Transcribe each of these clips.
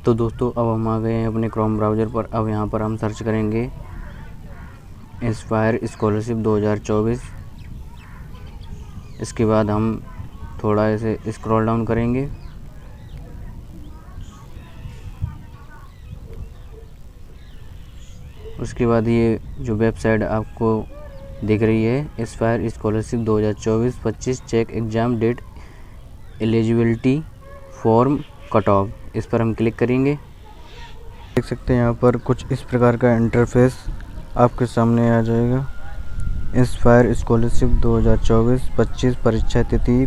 तो दोस्तों अब हम आ गए हैं अपने क्रोम ब्राउज़र पर। अब यहाँ पर हम सर्च करेंगे इंस्पायर स्कॉलरशिप 2024। इसके बाद हम थोड़ा ऐसे स्क्रॉल डाउन करेंगे। उसके बाद ये जो वेबसाइट आपको दिख रही है, Inspire scholarship 2024-25 check exam date eligibility form cut off, इस पर हम क्लिक करेंगे। देख सकते हैं यहाँ पर कुछ इस प्रकार का इंटरफेस आपके सामने आ जाएगा। इंस्पायर स्कॉलरशिप 2024-25 परीक्षा तिथि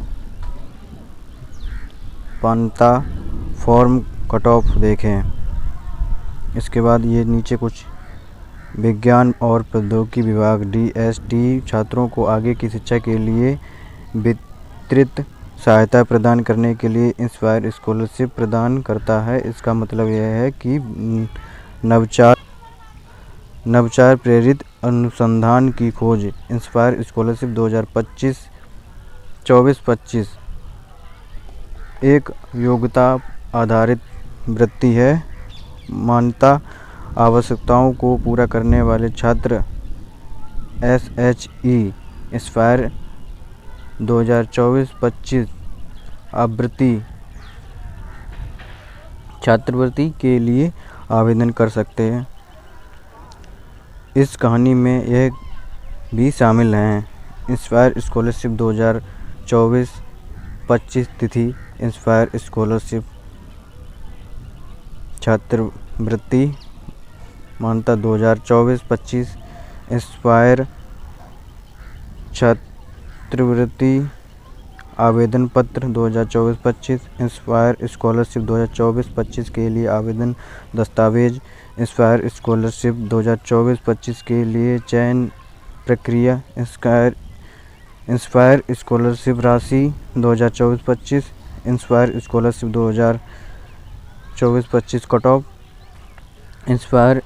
पात्रता फॉर्म कट ऑफ देखें। इसके बाद ये नीचे कुछ विज्ञान और प्रौद्योगिकी विभाग DST छात्रों को आगे की शिक्षा के लिए विस्तृत सहायता प्रदान करने के लिए इंस्पायर स्कॉलरशिप प्रदान करता है। इसका मतलब यह है कि नवाचार प्रेरित अनुसंधान की खोज। इंस्पायर स्कॉलरशिप 2024-25 एक योग्यता आधारित वृत्ति है। मान्यता आवश्यकताओं को पूरा करने वाले छात्र SHE इंस्पायर 2024-25 आवृत्ति छात्रवृत्ति के लिए आवेदन कर सकते हैं। इस कहानी में यह भी शामिल हैं। इंस्पायर स्कॉलरशिप 2024-25 तिथि इंस्पायर स्कॉलरशिप छात्रवृत्ति मान्यता 2024-25 इंस्पायर छात्रवृत्ति आवेदन पत्र 2024-25 इंस्पायर स्कॉलरशिप 2024-25 के लिए आवेदन दस्तावेज। इंस्पायर स्कॉलरशिप 2024-25 के लिए चयन प्रक्रिया। इंस्पायर स्कॉलरशिप राशि 2024-25 inspire scholarship 2024-25 cut off. Inspire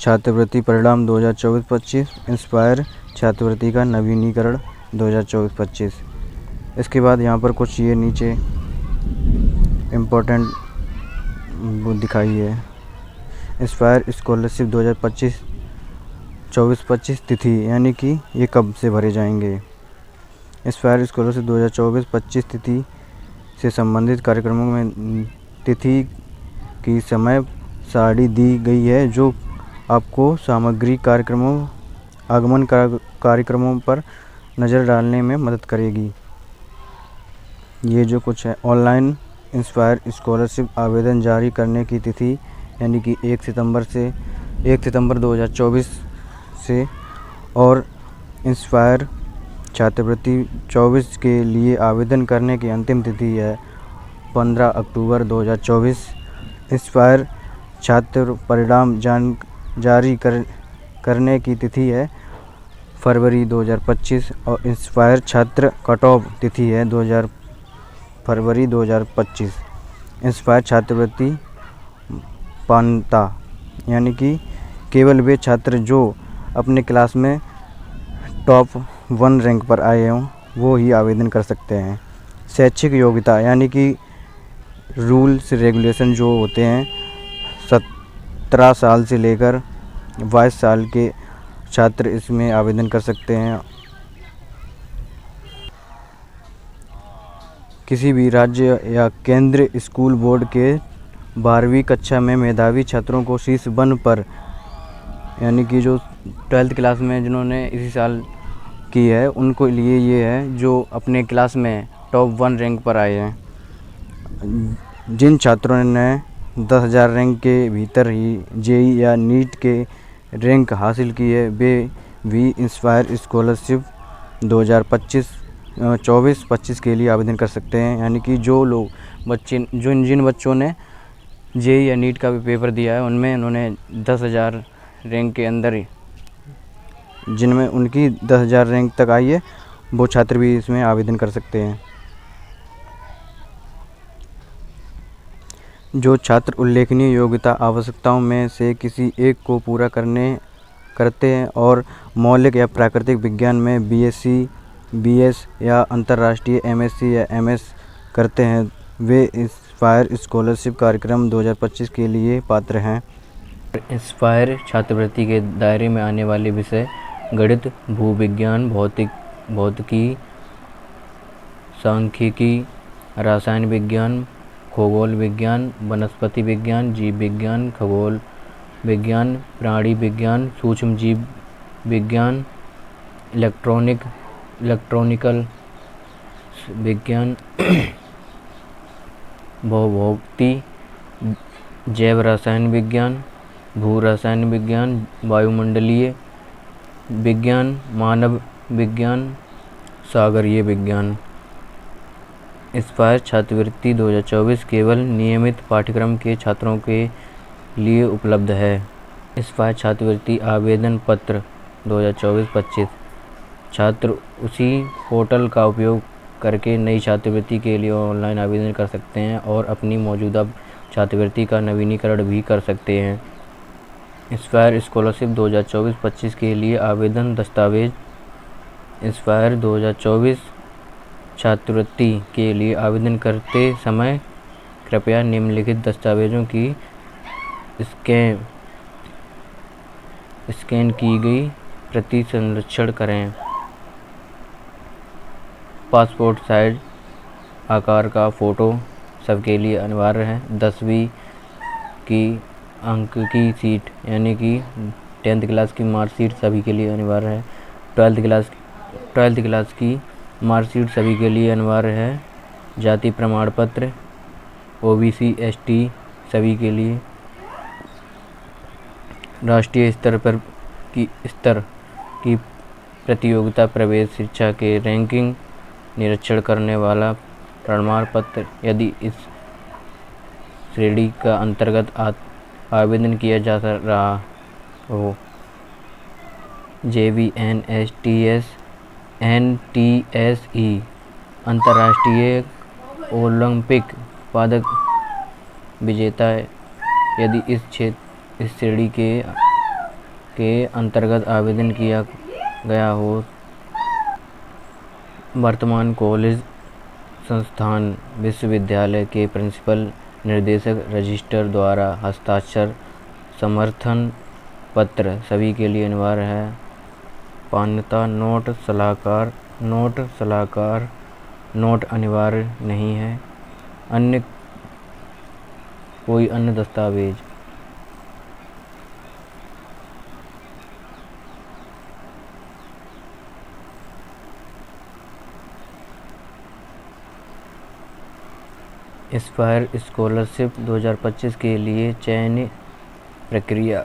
छात्रवृत्ति परिणाम 2024-25 इंस्पायर छात्रवृत्ति का नवीनीकरण 2024-25। इसके बाद यहाँ पर कुछ ये नीचे इम्पोर्टेंट वो दिखाई है। इंस्पायर स्कॉलरशिप 2024-25 तिथि, यानी कि ये कब से भरे जाएंगे। इंस्पायर स्कॉलरशिप 2024-25 तिथि से संबंधित कार्यक्रमों में तिथि की समय सारणी दी गई है, जो आपको सामग्री कार्यक्रमों आगमन कार्यक्रमों पर नज़र डालने में मदद करेगी। ये जो कुछ है ऑनलाइन इंस्पायर स्कॉलरशिप आवेदन जारी करने की तिथि, यानी कि 1 सितंबर 2024 से, और इंस्पायर छात्रवृत्ति 24 के लिए आवेदन करने की अंतिम तिथि है 15 अक्टूबर 2024। इंस्पायर छात्र परिणाम जारी करने की तिथि है फरवरी 2025 और इंस्पायर छात्र कट ऑफ तिथि है फरवरी 2025। इंस्पायर छात्रवृत्ति पात्रता, यानी कि केवल वे छात्र जो अपने क्लास में टॉप 1 रैंक पर आए हों वो ही आवेदन कर सकते हैं। शैक्षिक योग्यता, यानी कि रूल्स रेगुलेशन जो होते हैं, 17 साल से लेकर 22 साल के छात्र इसमें आवेदन कर सकते हैं। किसी भी राज्य या केंद्रीय स्कूल बोर्ड के 12वीं कक्षा में मेधावी छात्रों को शीर्ष 1 पर, यानी कि जो 12th क्लास में जिन्होंने इसी साल की है उनको लिए ये है जो अपने क्लास में टॉप 1 रैंक पर आए हैं। जिन छात्रों ने 10,000 रैंक के भीतर ही JEE या नीट के रैंक हासिल की है वे भी इंस्पायर स्कॉलरशिप 2024-25 के लिए आवेदन कर सकते हैं। यानी कि जो लोग जिन बच्चों ने JEE या नीट का भी पेपर दिया है उनमें उन्होंने 10,000 रैंक के अंदर, जिनमें उनकी 10,000 रैंक तक आई है, वो छात्र भी इसमें आवेदन कर सकते हैं। जो छात्र उल्लेखनीय योग्यता आवश्यकताओं में से किसी एक को पूरा करते हैं और मौलिक या प्राकृतिक विज्ञान में BSc, BS या अंतर्राष्ट्रीय MSc या MS करते हैं, वे इस इंस्पायर स्कॉलरशिप कार्यक्रम 2025 के लिए पात्र हैं। इंस्पायर छात्रवृत्ति के दायरे में आने वाले विषय गणित, भूविज्ञान, भौतिकी, सांख्यिकी, रसायन विज्ञान, खगोल विज्ञान, वनस्पति विज्ञान, जीव विज्ञान, खगोल विज्ञान, प्राणी विज्ञान, सूक्ष्म जीव विज्ञान, इलेक्ट्रॉनिकल विज्ञान, भौतिकी, जैव रसायन विज्ञान, भू रसायन विज्ञान, वायुमंडलीय विज्ञान, मानव विज्ञान, सागरीय विज्ञान। इंस्पायर छात्रवृत्ति 2024 केवल नियमित पाठ्यक्रम के छात्रों के लिए उपलब्ध है। इंस्पायर छात्रवृत्ति आवेदन पत्र 2024-25 छात्र उसी पोर्टल का उपयोग करके नई छात्रवृत्ति के लिए ऑनलाइन आवेदन कर सकते हैं और अपनी मौजूदा छात्रवृत्ति का नवीनीकरण भी कर सकते हैं। इंस्पायर स्कॉलरशिप 2024-25 के लिए आवेदन दस्तावेज। इंस्पायर 2024 छात्रवृत्ति के लिए आवेदन करते समय कृपया निम्नलिखित दस्तावेज़ों की स्कैन की गई प्रति संरक्षण करें। पासपोर्ट साइज आकार का फ़ोटो सबके लिए अनिवार्य है। 10वीं की अंक की सीट यानी कि 10th क्लास की मार्कशीट सभी के लिए अनिवार्य है। 12th क्लास की मार्कशीट सभी के लिए अनिवार्य है। जाति प्रमाण पत्र OBC ST सभी के लिए। राष्ट्रीय स्तर की प्रतियोगिता प्रवेश शिक्षा के रैंकिंग निरीक्षण करने वाला प्रमाण पत्र यदि इस श्रेणी का अंतर्गत आवेदन किया जा रहा हो। JV NSTS NTSE अंतर्राष्ट्रीय ओलंपिक पदक विजेता यदि इस श्रेणी के अंतर्गत आवेदन किया गया हो। वर्तमान कॉलेज, संस्थान, विश्वविद्यालय के प्रिंसिपल, निर्देशक, रजिस्ट्रार द्वारा हस्ताक्षर समर्थन पत्र सभी के लिए अनिवार्य है। मान्यता नोट, सलाहकार नोट अनिवार्य नहीं है। कोई अन्य दस्तावेज। इंस्पायर स्कॉलरशिप 2025 के लिए चयन प्रक्रिया।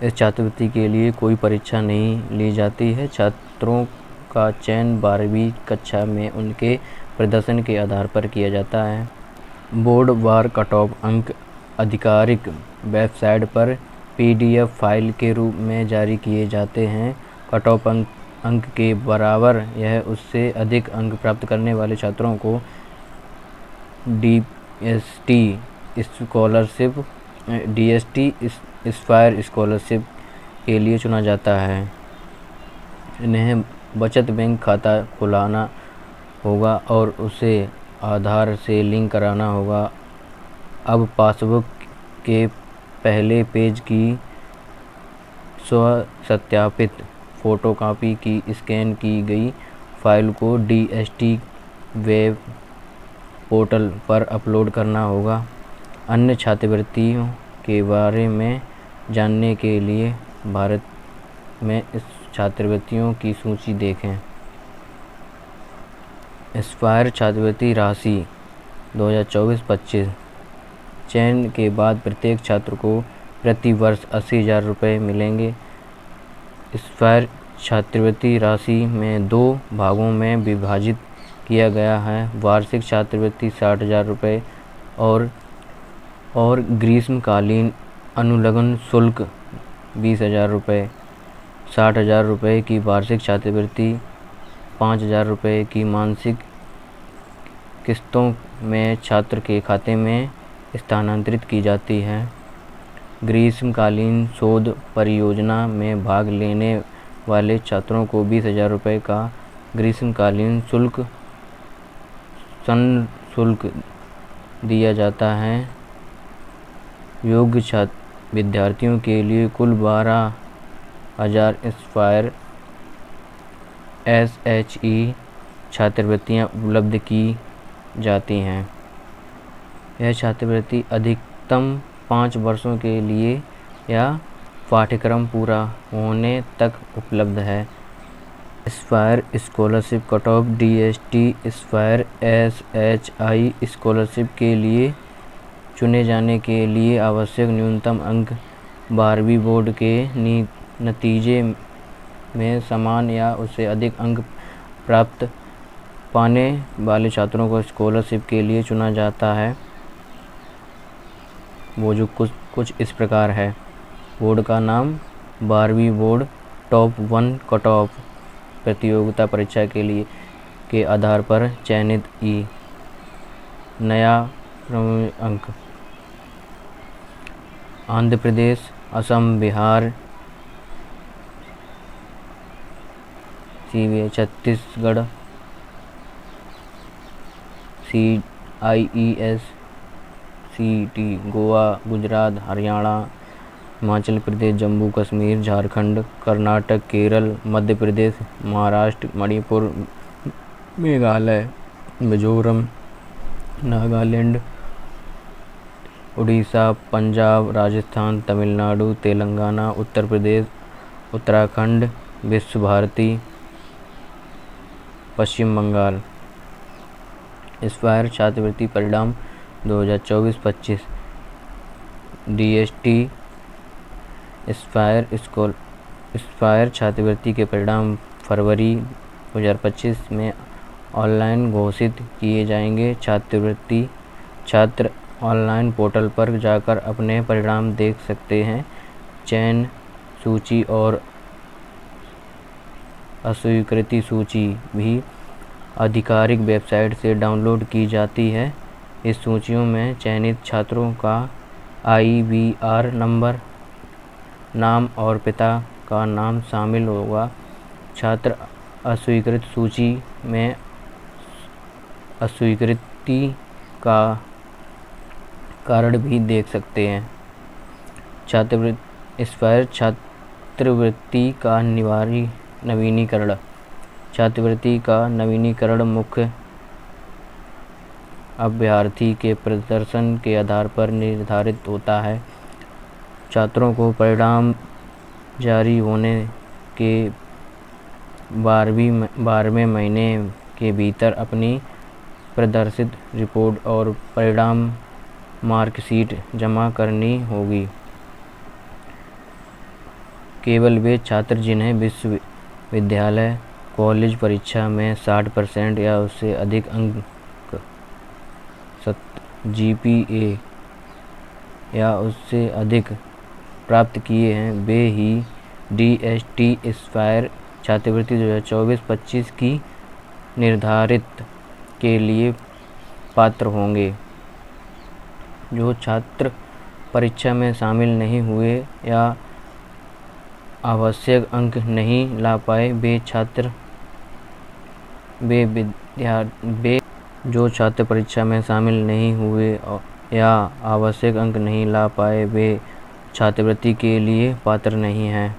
इस छात्रवृत्ति के लिए कोई परीक्षा नहीं ली जाती है। छात्रों का चयन 12वीं कक्षा में उनके प्रदर्शन के आधार पर किया जाता है। बोर्ड वार कट ऑफ अंक आधिकारिक वेबसाइट पर PDF फाइल के रूप में जारी किए जाते हैं। कट ऑफ अंक के बराबर या उससे अधिक अंक प्राप्त करने वाले छात्रों को DST इंस्पायर स्कॉलरशिप के लिए चुना जाता है। इन्हें बचत बैंक खाता खुलाना होगा और उसे आधार से लिंक कराना होगा। अब पासबुक के पहले पेज की स्वसत्यापित फ़ोटोकॉपी की स्कैन की गई फाइल को DST वेब पोर्टल पर अपलोड करना होगा। अन्य छात्रवृत्तियों के बारे में जानने के लिए भारत में इस छात्रवृत्तियों की सूची देखें। इंस्पायर छात्रवृत्ति राशि 2024-25 चयन के बाद प्रत्येक छात्र को प्रति वर्ष 80,000 रुपये मिलेंगे। इंस्पायर छात्रवृत्ति राशि में 2 भागों में विभाजित किया गया है। वार्षिक छात्रवृत्ति 60,000 रुपये और ग्रीष्मकालीन अनुलग्न शुल्क 20,000 रुपये। 60,000 रुपये की वार्षिक छात्रवृत्ति 5,000 रुपये की मासिक किस्तों में छात्र के खाते में स्थानांतरित की जाती है। ग्रीष्मकालीन शोध परियोजना में भाग लेने वाले छात्रों को 20,000 रुपये का ग्रीष्मकालीन शुल्क सन शुल्क दिया जाता है। योग्य विद्यार्थियों के लिए कुल 12,000 इंस्पायर SHE छात्रवृत्तियाँ उपलब्ध की जाती हैं। यह छात्रवृत्ति अधिकतम 5 वर्षों के लिए या पाठ्यक्रम पूरा होने तक उपलब्ध है। Inspire scholarship cut off DST inspire SHI scholarship के लिए चुने जाने के लिए आवश्यक न्यूनतम अंक 12वीं बोर्ड के नतीजे में समान या उससे अधिक अंक प्राप्त पाने वाले छात्रों को स्कॉलरशिप के लिए चुना जाता है। वो जो कुछ इस प्रकार है। बोर्ड का नाम 12वीं बोर्ड टॉप 1 कट ऑफ प्रतियोगिता परीक्षा के लिए के आधार पर चयनित नया अंक आंध्र प्रदेश, असम, बिहार, छत्तीसगढ़, CIES CET, गोवा, गुजरात, हरियाणा, हिमाचल प्रदेश, जम्मू कश्मीर, झारखंड, कर्नाटक, केरल, मध्य प्रदेश, महाराष्ट्र, मणिपुर, मेघालय, मिजोरम, नागालैंड, उड़ीसा, पंजाब, राजस्थान, तमिलनाडु, तेलंगाना, उत्तर प्रदेश, उत्तराखंड, विश्व भारती, पश्चिम बंगाल। इंस्पायर छात्रवृत्ति परिणाम 2024-25 DST इंस्पायर छात्रवृत्ति के परिणाम फरवरी 2025 में ऑनलाइन घोषित किए जाएंगे। छात्र ऑनलाइन पोर्टल पर जाकर अपने परिणाम देख सकते हैं। चयन सूची और अस्वीकृति सूची भी आधिकारिक वेबसाइट से डाउनलोड की जाती है। इस सूचियों में चयनित छात्रों का IBR नंबर, नाम और पिता का नाम शामिल होगा। छात्र अस्वीकृत सूची में अस्वीकृति का कारण भी देख सकते हैं। इंस्पायर छात्रवृत्ति का नवीनीकरण। छात्रवृत्ति का नवीनीकरण मुख्य अभ्यर्थी के प्रदर्शन के आधार पर निर्धारित होता है। छात्रों को परिणाम जारी होने के 12वें महीने के भीतर अपनी प्रदर्शित रिपोर्ट और परिणाम मार्कशीट जमा करनी होगी। केवल वे छात्र जिन्हें विश्वविद्यालय कॉलेज परीक्षा में 60% या उससे अधिक अंक GPA या उससे अधिक प्राप्त किए हैं, वे ही DST इंस्पायर छात्रवृत्ति 2024-25 की निर्धारित के लिए पात्र होंगे। जो छात्र परीक्षा में शामिल नहीं हुए या आवश्यक अंक नहीं ला पाए, जो छात्र परीक्षा में शामिल नहीं हुए या आवश्यक अंक नहीं ला पाए, वे छात्रवृत्ति के लिए पात्र नहीं हैं।